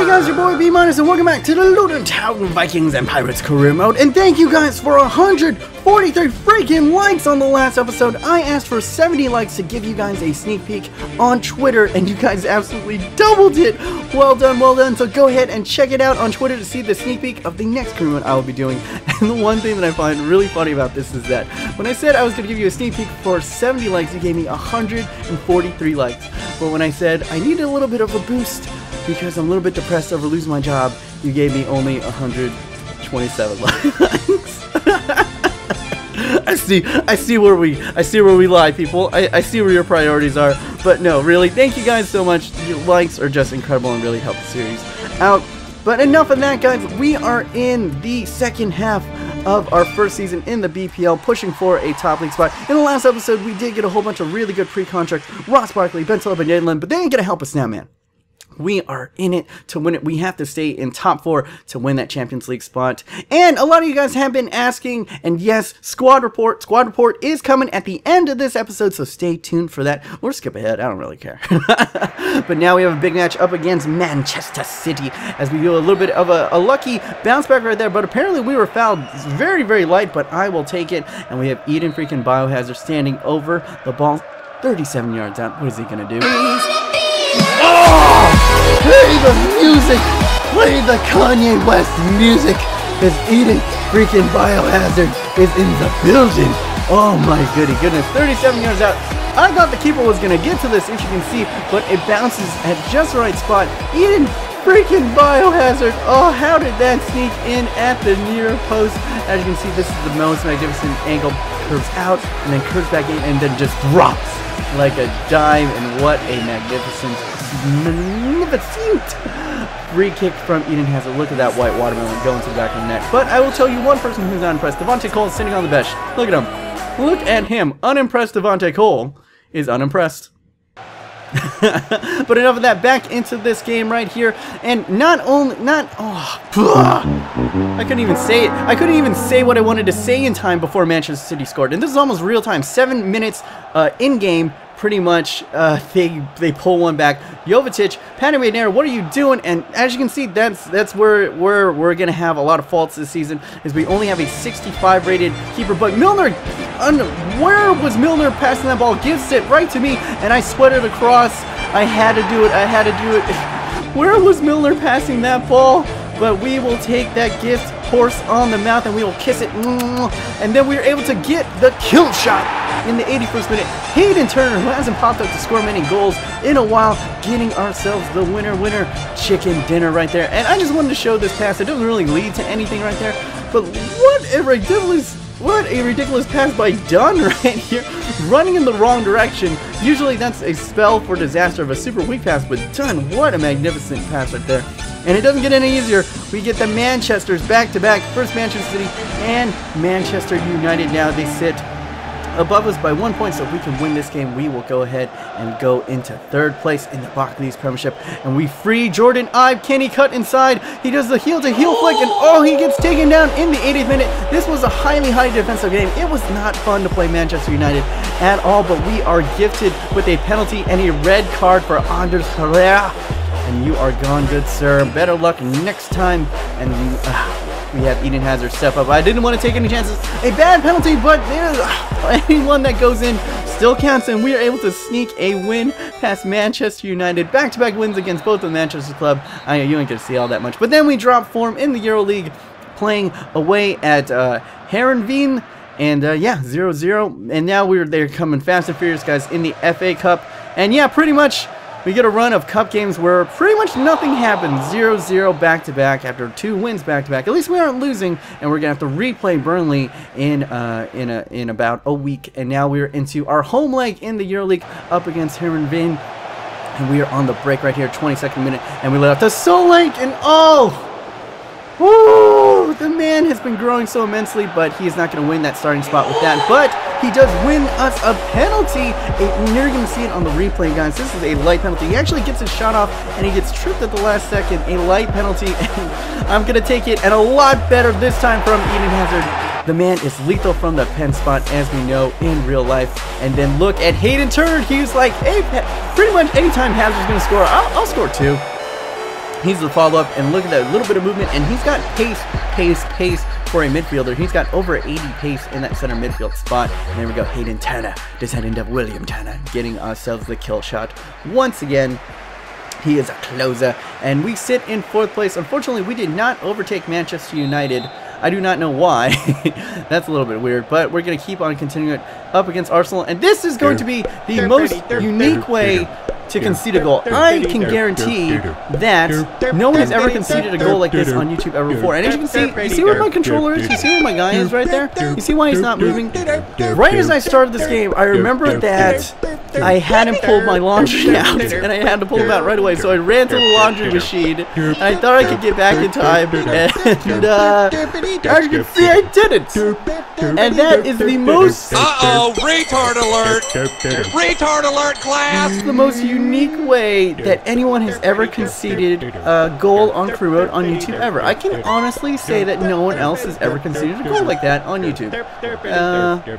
guys, your boy B-, and welcome back to the Luton Town Vikings and Pirates career mode. And thank you guys for 143 freaking likes on the last episode. I asked for 70 likes to give you guys a sneak peek on Twitter, and you guys absolutely doubled it. Well done, well done. So go ahead and check it out on Twitter to see the sneak peek of the next career mode I will be doing. And the one thing that I find really funny about this is that when I said I was going to give you a sneak peek for 70 likes, you gave me 143 likes. But when I said I needed a little bit of a boost because I'm a little bit depressed over losing my job, you gave me only 127 likes. I see where we lie, people. I see where your priorities are. But no, really, thank you guys so much. Your likes are just incredible and really help the series out. But enough of that, guys. We are in the second half of our first season in the BPL, pushing for a top league spot. In the last episode, we did get a whole bunch of really good pre-contracts. Ross Barkley, Ben Sullivan, Yedlin, but they ain't gonna help us now, man. We are in it to win it. We have to stay in top 4 to win that Champions League spot. And a lot of you guys have been asking, and yes, Squad Report is coming at the end of this episode, so stay tuned for that. Or skip ahead, I don't really care. But now we have a big match up against Manchester City, as we do a little bit of a lucky bounce back right there, but apparently we were fouled very, very light, but I will take it. And we have Eden freaking Biohazard standing over the ball, 37 yards out. What is he going to do? Oh! Play the music! Play the Kanye West music! Because Eden freaking Biohazard is in the building! Oh my goodness, 37 yards out. I thought the keeper was going to get to this, as you can see, but it bounces at just the right spot. Eden freaking Biohazard! Oh, how did that sneak in at the near post? As you can see, this is the most magnificent angle. Curves out, and then curves back in, and then just drops like a dime, and what a magnificent free kick from Eden Hazard. Look at that white watermelon going to the back of the net. But I will tell you one person who's not impressed. Devontae Cole is sitting on the bench. Look at him. Look at him. Unimpressed Devontae Cole is unimpressed. But enough of that. Back into this game right here. And I couldn't even say it. I couldn't even say what I wanted to say in time before Manchester City scored. And this is almost real time. 7 minutes in game. Pretty much, they pull one back. Jovetic, Patty Maynard, what are you doing? And as you can see, that's where we're gonna have a lot of faults this season, is we only have a 65 rated keeper. But Milner, where was Milner passing that ball? Gives it right to me, and I sweated across. I had to do it. I had to do it. Where was Milner passing that ball? But we will take that gift horse on the mouth, and we will kiss it. And then we were able to get the kill shot in the 81st minute. Hayden Turner, who hasn't popped up to score many goals in a while, getting ourselves the winner chicken dinner right there. And I just wanted to show this pass. It doesn't really lead to anything right there, but what a ridiculous pass by Dunn right here, running in the wrong direction. Usually that's a spell for disaster of a super weak pass, but Dunn, what a magnificent pass right there. And it doesn't get any easier. We get the Manchesters back-to-back. First Manchester City and Manchester United. Now they sit above us by 1 point, so if we can win this game, we will go ahead and go into 3rd place in the Barclays Premiership. And we free Jordan Ibe. Can he cut inside? He does the heel-to-heel flick, and oh, he gets taken down in the 80th minute. This was a highly defensive game. It was not fun to play Manchester United at all, but we are gifted with a penalty and a red card for Anders Herrera. And you are gone, good sir. Better luck next time. And we have Eden Hazard step up. I didn't want to take any chances. A bad penalty, but anyone that goes in still counts, and we are able to sneak a win past Manchester United. Back-to-back wins against both the Manchester club. You ain't going to see all that much. But then we drop form in the EuroLeague, playing away at Heerenveen. And yeah, 0-0. And now they're coming fast and furious, guys, in the FA Cup. And yeah, pretty much we get a run of cup games where pretty much nothing happens. 0-0 back-to-back after 2 wins back-to-back. At least we aren't losing, and we're going to have to replay Burnley in about a week. And now we're into our home leg in the EuroLeague up against Heerenveen. And we are on the break right here, 22nd minute, and we let out the Solanke, and oh! Woo! The man has been growing so immensely, but he is not going to win that starting spot with that. But he does win us a penalty. You're going to see it on the replay, guys. This is a light penalty. He actually gets his shot off, and he gets tripped at the last second. A light penalty, and I'm going to take it, and a lot better this time from Eden Hazard. The man is lethal from the pen spot, as we know in real life. And then look at Hayden Turner. He's like, hey, pretty much anytime Hazard's going to score, I'll score 2. He's the follow-up, and look at that little bit of movement, and he's got pace for a midfielder. He's got over 80 pace in that center midfield spot. And there we go, Hayden Turner, descendant of William Turner, getting ourselves the kill shot once again. He is a closer, and we sit in 4th place. Unfortunately, we did not overtake Manchester United. I do not know why. That's a little bit weird, but we're going to keep on continuing it up against Arsenal, and this is going to be the most unique way to concede a goal. I can guarantee that no one has ever conceded a goal like this on YouTube ever before. And as you can see, you see where my controller is? You see where my guy is right there? You see why he's not moving? Right as I started this game, I remember that I hadn't pulled my laundry out, and I had to pull them out right away. So I ran to the laundry machine, and I thought I could get back in time, and as you can see, I didn't. And that is the most... Uh-oh, retard alert! Retard alert, class! The most unique way that anyone has ever conceded a goal on Crew Mode on YouTube ever. I can honestly say that no one else has ever conceded a goal like that on YouTube.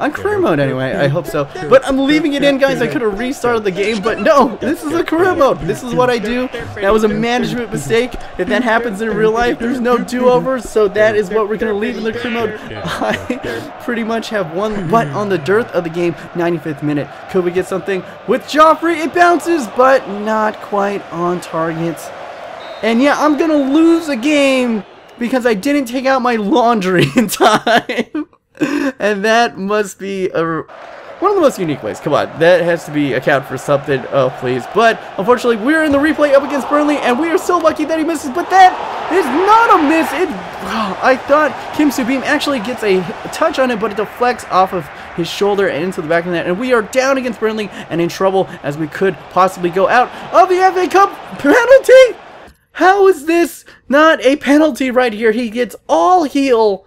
On Crew Mode anyway, I hope so. But I'm leaving it in, guys. I could have restarted the game, but no, this is a Career Mode. This is what I do. That was a management mistake. If that happens in real life, there's no do-overs, so that is what we're going to leave in the Career Mode. I pretty much have one butt on the dearth of the game. 95th minute. Could we get something with Joffrey? It bounces, but not quite on target. And yeah, I'm going to lose a game because I didn't take out my laundry in time. And that must be one of the most unique ways. Come on, that has to be account for something. Oh, please. But unfortunately, we're in the replay up against Burnley, and we are so lucky that he misses. But that is not a miss. I thought Kim Soo-Beam actually gets a touch on it, but it deflects off of his shoulder and into the back of the net. And we are down against Burnley and in trouble as we could possibly go out of the FA Cup. Penalty? How is this not a penalty right here? He gets all heel.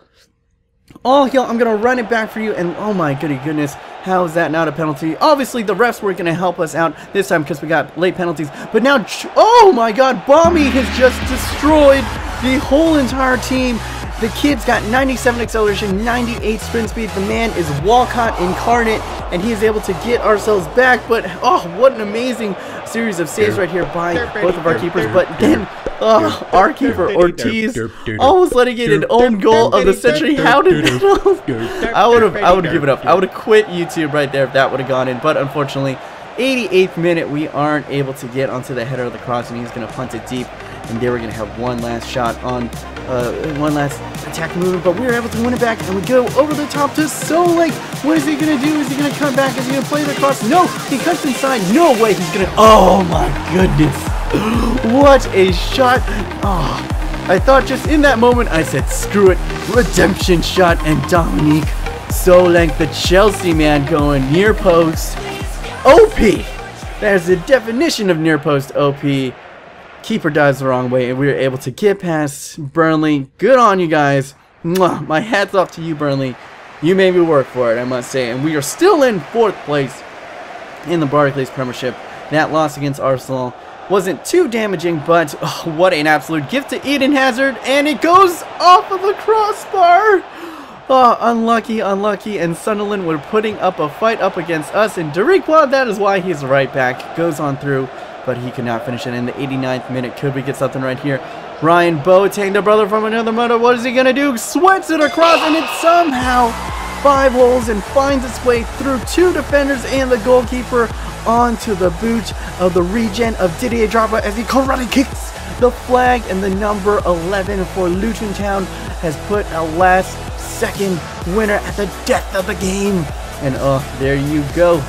All heel. I'm going to run it back for you, and oh my goodness. How is that not a penalty? Obviously, the refs weren't going to help us out this time because we got late penalties. But now, oh my god, Bommy has just destroyed the whole entire team. The kid's got 97 acceleration, 98 sprint speed. The man is Walcott incarnate, and he is able to get ourselves back. But, oh, what an amazing series of saves right here by both of our keepers. But then, our keeper, Ortiz, almost letting in an own goal of the century. How did that I would have given up. I would have quit YouTube right there if that would have gone in. But unfortunately, 88th minute, we aren't able to get onto the header of the cross, and he's going to punt it deep. And they were going to have one last shot on, one last attack movement, but we were able to win it back, and we go over the top to Solik. What is he going to do? Is he going to come back? Is he going to play the cross? No, he cuts inside. No way he's going to, oh my goodness. What a shot. Oh, I thought just in that moment, I said, screw it. Redemption shot, and Dominique Solanke, the Chelsea man, going near post. OP. There's the definition of near post OP. Keeper dives the wrong way, and we were able to get past Burnley. Good on you guys. Mwah. My hat's off to you, Burnley. You made me work for it, I must say. And we are still in 4th place in the Barclays Premiership. That loss against Arsenal wasn't too damaging, but oh, what an absolute gift to Eden Hazard. And it goes off of the crossbar. Oh, unlucky, unlucky. And Sunderland were putting up a fight up against us. And Darikwa, that is why he's right back, goes on through. But he could not finish it in the 89th minute. Could we get something right here? Ryan Boateng, the brother from another mother. What is he going to do? Sweats it across, and it somehow 5 holes and finds its way through 2 defenders and the goalkeeper onto the boot of the regen of Didier Drogba as he karate kicks the flag, and the number 11 for Luton Town has put a last-second winner at the death of the game. And there you go.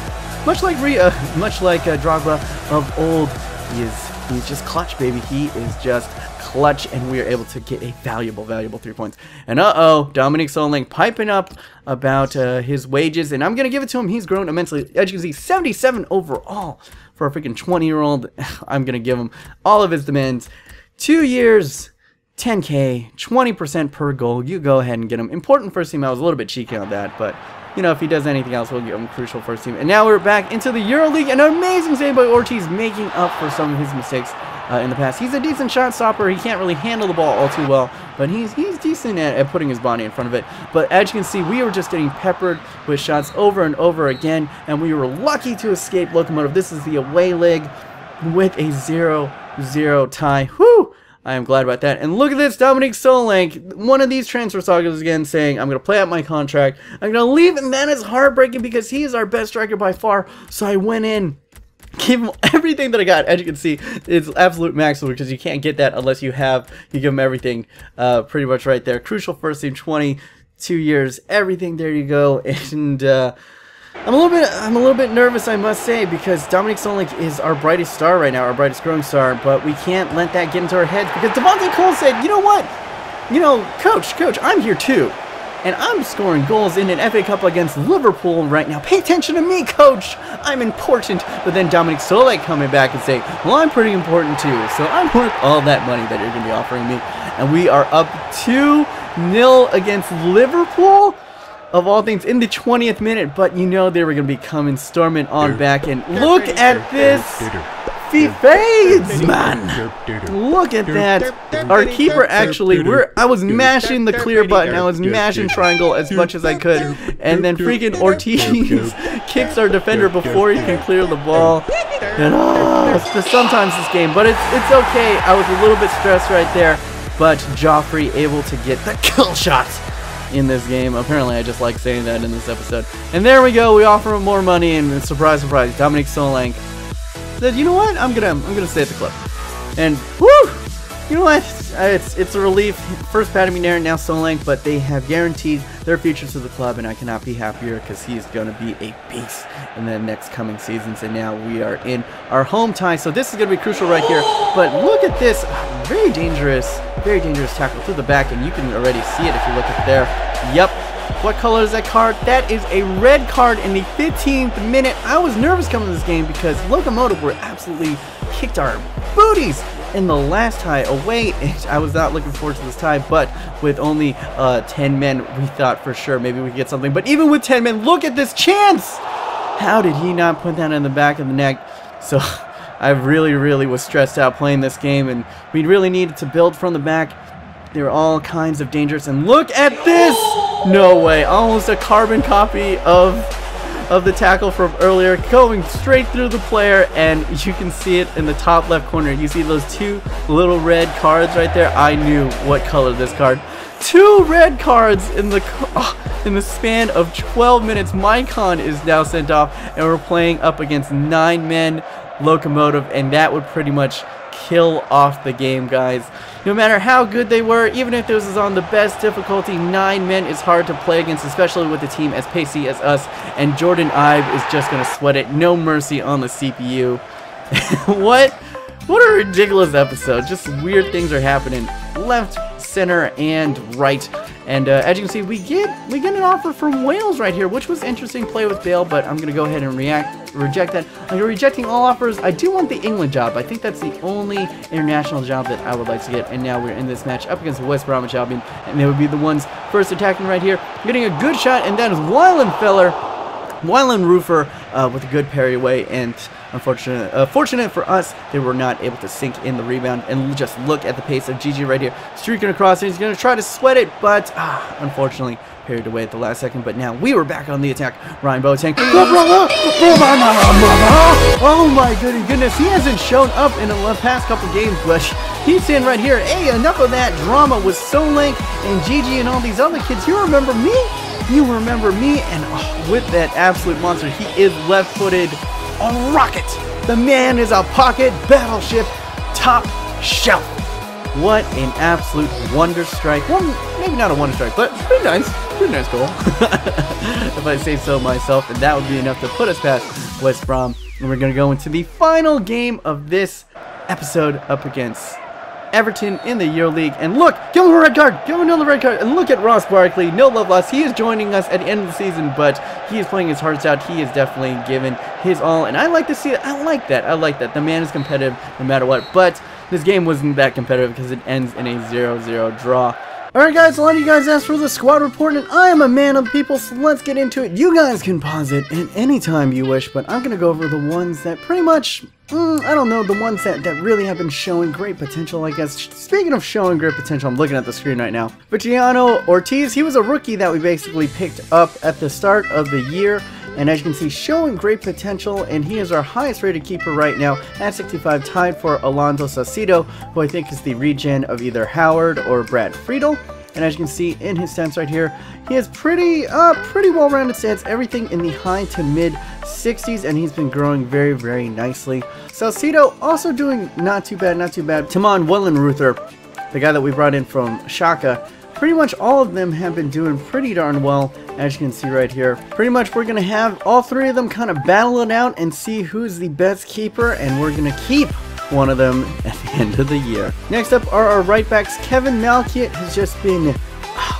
Much like Drogba of old, he's just clutch, baby. He is just clutch, and we are able to get a valuable 3 points. And Dominique Solanke piping up about his wages, and I'm gonna give it to him. He's grown immensely. As you can see, 77 overall for a freaking 20-year-old. I'm gonna give him all of his demands. 2 years, 10K, 20% per goal. You go ahead and get him. Important first team. I was a little bit cheeky on that, but you know, if he does anything else, we'll give him crucial first team. And now we're back into the EuroLeague. An amazing save by Ortiz, making up for some of his mistakes in the past. He's a decent shot stopper. He can't really handle the ball all too well, but he's decent at putting his body in front of it. But as you can see, we were just getting peppered with shots over and over again, and we were lucky to escape Locomotive. This is the away leg with a 0-0 tie. Whew! I am glad about that. And look at this, Dominic Solanke, one of these transfer sagas again, saying, I'm going to play out my contract. I'm going to leave, and that is heartbreaking because he is our best striker by far. So I went in, give him everything that I got. As you can see, it's absolute maximum because you can't get that unless you give him everything pretty much right there. Crucial first team, 22 years, everything, there you go. And I'm a little bit nervous, I must say, because Dominic Solanke is our brightest star right now, our brightest growing star, but we can't let that get into our heads because Devontae Cole said, you know what? You know, coach, I'm here too. And I'm scoring goals in an FA Cup against Liverpool right now. Pay attention to me, coach. I'm important. But then Dominic Solanke coming back and saying, well, I'm pretty important too. So I'm worth all that money that you're going to be offering me. And we are up 2-0 against Liverpool, of all things, in the 20th minute. But you know they were going to be coming storming on back. And look at this. He fades, man. Look at that. Our keeper actually, I was mashing the clear button. I was mashing triangle as much as I could. And then freaking Ortiz kicks our defender before he can clear the ball. And sometimes this game, but it's okay. I was a little bit stressed right there. But Joffrey able to get the kill shots in this game. Apparently I just like saying that in this episode. And there we go. We offer him more money, and surprise, surprise, Dominic Solanke said, you know what? I'm gonna stay at the club. And whoo! You know what? It's a relief. First Padamir, now Solanke, but they have guaranteed their future to the club, and I cannot be happier because he's going to be a beast in the next coming seasons. And now we are in our home tie, so this is going to be crucial right here. But look at this, very dangerous tackle to the back, and you can already see it if you look at there. Yep. What color is that card? That is a red card in the 15th minute. I was nervous coming to this game because Locomotive were absolutely kicked our booties in the last tie away. I was not looking forward to this tie, but with only 10 men, we thought for sure maybe we could get something. But even with 10 men, look at this chance! How did he not put that in the back of the net? So I really was stressed out playing this game, and we really needed to build from the back. There were all kinds of dangers, and look at this! No way, almost a carbon copy of the tackle from earlier, going straight through the player, and you can see it in the top left corner. You see those two little red cards right there? I knew what color this card. 2 red cards in the span of 12 minutes. Maicon is now sent off, and we're playing up against 9 men Locomotive, and that would pretty much kill off the game, guys. No matter how good they were, even if this was on the best difficulty, 9 men is hard to play against, especially with a team as pacey as us, and Jordan Ibe is just going to sweat it. No mercy on the CPU. What a ridiculous episode. Just weird things are happening left, center, and right. And as you can see, we get an offer from Wales right here, which was interesting. Play with Bale, but I'm going to go ahead and reject that. I'm rejecting all offers. I do want the England job. I think that's the only international job that I would like to get. And now we're in this match up against West Bromwich Albion, and they would be the ones first attacking right here. Getting a good shot, and that is Wyland Roofer with a good parry away, and fortunate for us, they were not able to sink in the rebound. And just look at the pace of Gigi right here, streaking across, and he's going to try to sweat it, but unfortunately parried away at the last second. But now we were back on the attack. Ryan Boateng. Oh my goodness, he hasn't shown up in the past couple games, but he's in right here. Hey, enough of that drama with Solanke and Gigi and all these other kids. You remember me? You remember me? And with that absolute monster, he is left-footed. A rocket! The man is a pocket battleship top shelf. What an absolute wonder strike. Well, maybe not a wonder strike, but pretty nice goal. If I say so myself, and that would be enough to put us past West Brom. And we're going to go into the final game of this episode up against Everton in the EuroLeague. And look, give him a red card, give him another red card, and look at Ross Barkley. No love lost. He is joining us at the end of the season, but he is playing his heart out. He is definitely given his all, and I like to see it. I like that. The man is competitive no matter what, but this game wasn't that competitive because it ends in a 0-0 draw. Alright guys, a lot of you guys asked for the squad report, and I am a man of the people, so let's get into it. You guys can pause it at any time you wish, but I'm going to go over the ones that pretty much, I don't know, the ones that really have been showing great potential, I guess. Speaking of showing great potential, I'm looking at the screen right now. Viciano Ortiz, he was a rookie that we basically picked up at the start of the year, and as you can see, showing great potential, and he is our highest rated keeper right now at 65, tied for Alonso Salcido, who I think is the regen of either Howard or Brad Friedel. And as you can see in his stats right here, he has pretty well-rounded stats, everything in the high to mid 60s, and he's been growing very, very nicely. Salcido also doing not too bad, not too bad. Timon Wellenreuther, the guy that we brought in from Schalke, pretty much all of them have been doing pretty darn well, as you can see right here. Pretty much we're going to have all three of them kind of battle it out and see who's the best keeper, and we're going to keep one of them at the end of the year. Next up are our right backs. Kevin Malkiet has just been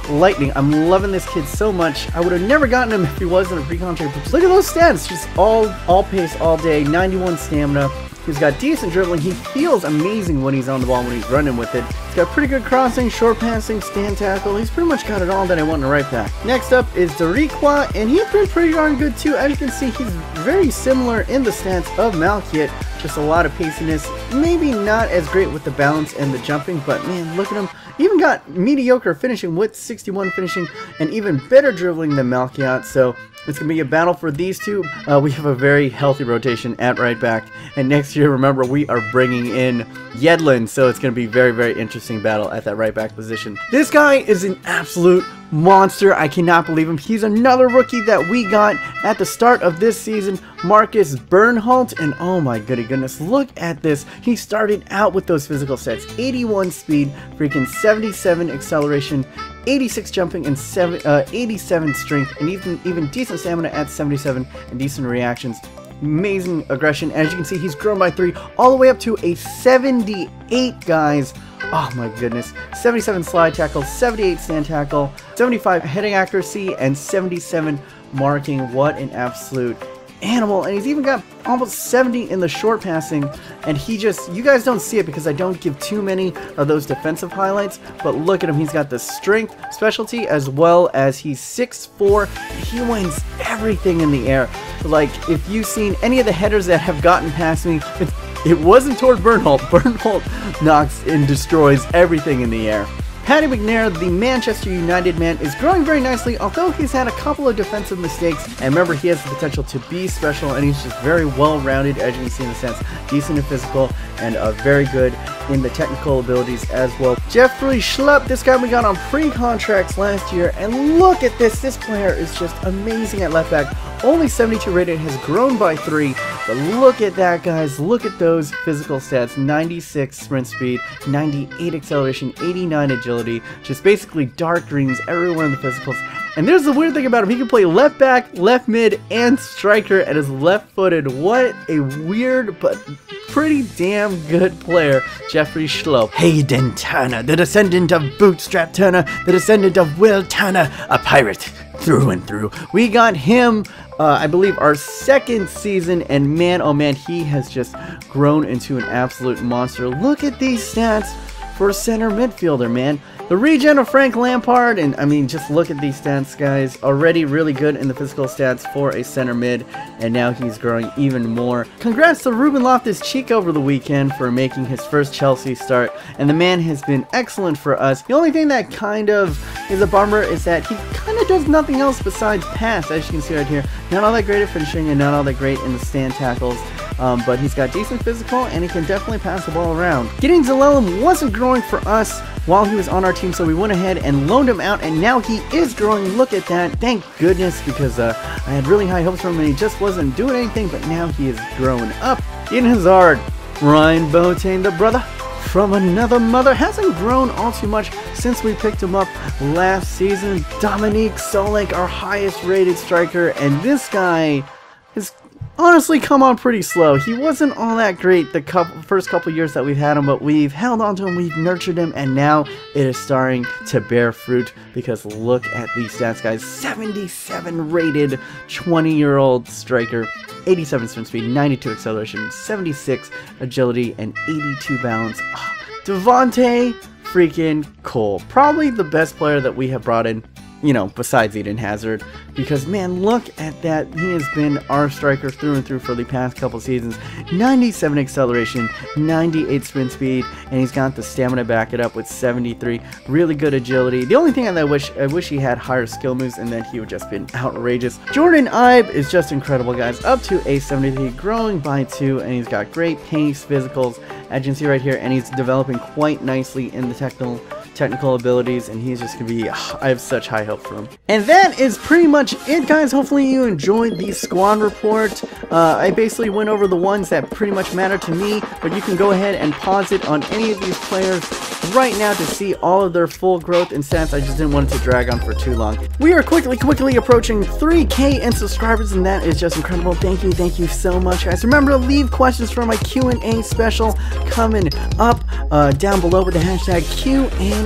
lightning. I'm loving this kid so much. I would have never gotten him if he wasn't a pre-contract. Look at those stats, just all pace all day, 91 stamina. He's got decent dribbling. He feels amazing when he's on the ball, when he's running with it. He's got pretty good crossing, short passing, stand tackle. He's pretty much got it all that I want in a right back. Next up is Dariqua, and he's been pretty darn good too. As you can see, he's very similar in the stats of Malkiet. Just a lot of paciness. Maybe not as great with the balance and the jumping, but man, look at him. Even got mediocre finishing with 61 finishing, and even better dribbling than Malkiet. So it's going to be a battle for these two. We have a very healthy rotation at right back. And next year, remember, we are bringing in Yedlin. So it's going to be very, very interesting battle at that right back position. This guy is an absolute monster. I cannot believe him. He's another rookie that we got at the start of this season, Marcus Bernholt. And oh my goodness, look at this. He started out with those physical stats: 81 speed, freaking 77 acceleration, 86 jumping, and 87 strength, and even decent stamina at 77, and decent reactions. Amazing aggression. As you can see, he's grown by 3 all the way up to a 78, guys. Oh my goodness. 77 slide tackle, 78 stand tackle, 75 heading accuracy, and 77 marking. What an absolute animal. And he's even got almost 70 in the short passing, and he just, you guys don't see it because I don't give too many of those defensive highlights, but look at him. He's got the strength, specialty, as well as he's 6'4". He wins everything in the air. Like, if you've seen any of the headers that have gotten past me, it wasn't toward Bernholt. Bernholt knocks and destroys everything in the air. Paddy McNair, the Manchester United man, is growing very nicely, although he's had a couple of defensive mistakes. And remember, he has the potential to be special, and he's just very well-rounded, as you can see in the sense. Decent and physical, and very good in the technical abilities as well. Jeffrey Schlupp, this guy we got on pre-contracts last year, and look at this. This player is just amazing at left back. Only 72 rated, has grown by 3, but look at that, guys. Look at those physical stats: 96 sprint speed, 98 acceleration, 89 agility, just basically dark greens everywhere in the physicals. And there's the weird thing about him: he can play left back, left mid, and striker, and is left-footed. What a weird but pretty damn good player, Jeffrey Schlupp. Hayden Turner, the descendant of Bootstrap Turner, the descendant of Will Turner, a pirate through and through. We got him, I believe, our 2nd season, and man, oh man, he has just grown into an absolute monster. Look at these stats for a center midfielder, man. The regen of Frank Lampard, and I mean, just look at these stats, guys. Already really good in the physical stats for a center mid, and now he's growing even more. Congrats to Ruben Loftus-Cheek over the weekend for making his first Chelsea start, and the man has been excellent for us. The only thing that kind of is a bummer is that he kind of does nothing else besides pass, as you can see right here. Not all that great at finishing, and not all that great in the stand tackles. But he's got decent physical, and he can definitely pass the ball around. Gideon Zelalem wasn't growing for us while he was on our team, so we went ahead and loaned him out, and now he is growing. Look at that. Thank goodness, because I had really high hopes for him, and he just wasn't doing anything, but now he is growing up. Eden Hazard, Ryan Boateng, the brother from another mother, hasn't grown all too much since we picked him up last season. Dominique Solanke, our highest rated striker, and this guy is honestly come on pretty slow. He wasn't all that great the first couple years that we've had him, but we've held on to him, we've nurtured him, and now it is starting to bear fruit, because look at these stats, guys. 77 rated 20-year-old striker, 87 sprint speed, 92 acceleration, 76 agility, and 82 balance. Oh, Devontae freaking Cole, probably the best player that we have brought in you know, besides Eden Hazard, because man, look at that. He has been our striker through and through for the past couple seasons. 97 acceleration, 98 sprint speed, and he's got the stamina to back it up with 73. Really good agility. The only thing I wish he had higher skill moves, and then he would just been outrageous. Jordan Ibe is just incredible, guys. Up to a 73, growing by 2, and he's got great pace, physicals, as you can see right here, and he's developing quite nicely in the technical abilities, and he's just gonna be, I have such high hope for him. And that is pretty much it, guys. Hopefully you enjoyed the squad report. I basically went over the ones that pretty much matter to me, but you can go ahead and pause it on any of these players right now to see all of their full growth and stats. I just didn't want it to drag on for too long. We are quickly approaching 3K in subscribers, and that is just incredible. Thank you so much, guys. Remember to leave questions for my Q&A special coming up down below with the hashtag Q&A.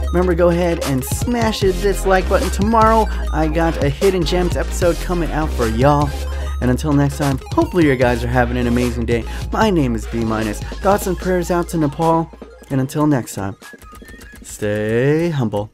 Remember, go ahead and smash this like button. Tomorrow I got a Hidden Gems episode coming out for y'all. And until next time, hopefully you guys are having an amazing day. My name is B-. Thoughts and prayers out to Nepal. And until next time, stay humble.